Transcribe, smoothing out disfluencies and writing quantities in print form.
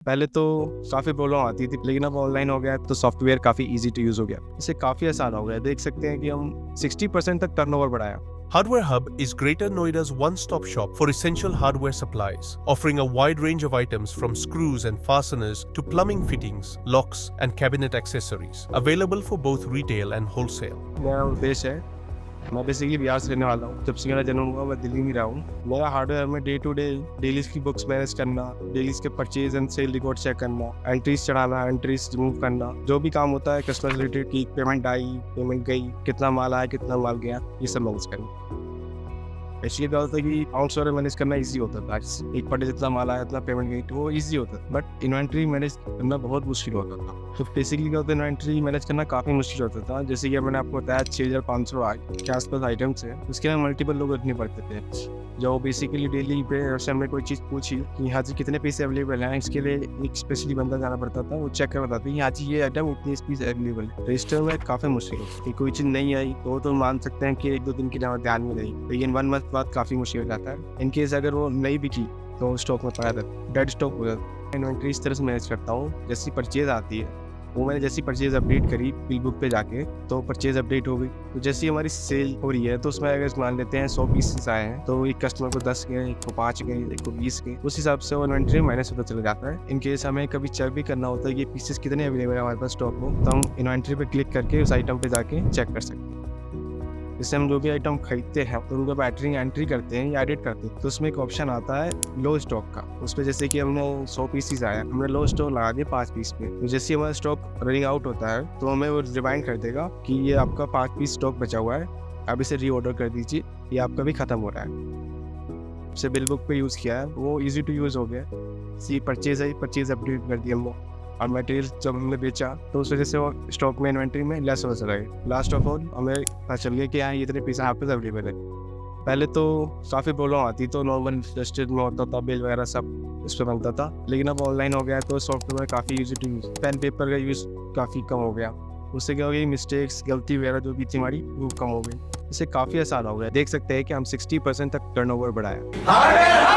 पहले तो काफ़ी प्रॉब्लम आती थी, लेकिन अब ऑनलाइन हो गया है तो सॉफ्टवेयर काफ़ी ईजी टू यूज़ हो गया। इससे काफ़ी आसान हो गया। देख सकते हैं कि हम 60% तक टर्नओवर बढ़ाया। Hardware Hub is Greater Noida's one-stop shop for essential hardware supplies, offering a wide range of items from screws and fasteners to plumbing fittings, locks, and cabinet accessories, available for both retail and wholesale. मेरा उद्देश्य है, मैं basically Bihar से रहने वाला हूँ। जब से मेरा जन्म हुआ मैं दिल्ली में रहा हूँ। मेरा हार्डवेयर में डे टू डे डेलीज की बुक्स मैनेज करना, डेलीज के purchase and sale record check करना, एंट्रीज चढ़ाना, एंट्रीज रिमूव करना, जो भी काम होता है कस्टमर रिलेटेड की पेमेंट आई, पेमेंट गई, कितना माल आया, कितना माल गया, ये सब मैनेज करना। ऐसी क्या होता है कि अकाउंट्स वगैरह मैनेज करना ईजी होता था। एक पर डे जितना माल आया इतना पेमेंट गई तो वो ईजी होता था, बट इन्वेंट्री मैनेज करना बहुत मुश्किल होता था। तो बेसिकली क्या होता है, इन्वेंट्री मैनेज करना काफ़ी मुश्किल होता था। जैसे कि मैंने आपको बताया 6500 के आसपास आइटम्स है, उसके लिए मल्टीपल लोग रखने पड़ते थे। जो बेसिकली डेली पे से हमने कोई चीज़ पूछी कि हाँ जी कितने पीस अवेलेबल हैं, इसके लिए एक स्पेशली बंदा जाना पड़ता था, वो चेक कर बताता हाँ जी ये आइटम इतनी पीस अवेलेबल है। रजिस्टर में काफ़ी मुश्किल होती है। कोई चीज़ नहीं आई तो मान सकते हैं कि 1-2 दिन की ध्यान में रही, लेकिन 1 मंथ बाद काफ़ी मुश्किल हो जाता है। इनकेस अगर वो नहीं बिकी तो स्टॉक में पड़ा रहता, डेड स्टॉक हो जाता है। इन्वेंट्री इस तरह से मैनेज करता हूँ, जैसी परचेज आती है वो मैंने जैसी परचेज अपडेट करी बिल बुक पे जाके तो परचेज अपडेट हो गई। तो जैसी हमारी सेल हो रही है तो उसमें अगर मान लेते हैं 100 पीसेस आए हैं तो एक कस्टमर को 10 गए, एक को 5 गए, एक को 20 गए, उस हिसाब से वो इन्वेंट्री माइनस होता चला जाता है। इनकेस हमें कभी चेक भी करना होता है कि पीसेस कितने अवेलेबल है हमारे पास स्टॉक में, तो हम इन्वेंट्री पे क्लिक करके उस आइटम पे जाके चेक कर सकते हैं। जैसे हम जो भी आइटम खरीदते हैं तो उनका बैटरी एंट्री करते हैं या एडिट करते हैं तो उसमें एक ऑप्शन आता है लो स्टॉक का। उस पर जैसे कि हमने 100 पीसेस आया, हमने लो स्टॉक लगा दिया 5 पीस पे, तो जैसे हमारा स्टॉक रनिंग आउट होता है तो हमें वो रिमाइंड कर देगा कि ये आपका 5 पीस स्टॉक बचा हुआ है, आप इसे रीऑर्डर कर दीजिए, ये आपका भी खत्म हो रहा है। जैसे बिल बुक पे यूज़ किया है वो ईजी टू यूज़ हो गया। सी परचेज आई, परचेज अपडेट कर दी हमने और मटेरियल जब हमने बेचा तो उस वजह से वो स्टॉक में इन्वेंट्री में लेस हो चला गया। लास्ट ऑफ ऑल हमें पता चल गया कि हाँ ये इतने पीस आप पे अवेलेबल है। पहले तो काफ़ी प्रॉब्लम आती तो नॉर्मल रजिस्टर्ड में होता था, बिल वगैरह सब इस पर बनता था, लेकिन अब ऑनलाइन हो गया तो सॉफ्टवेयर काफ़ी easy to use, pen paper का यूज़ काफ़ी कम हो गया। उससे क्या हो गई, मिस्टेक्स गलती वगैरह जो भी थी हमारी वो कम हो गई। इससे काफ़ी आसान हो गया। देख सकते हैं कि हम 60% तक टर्नओवर बढ़ाया।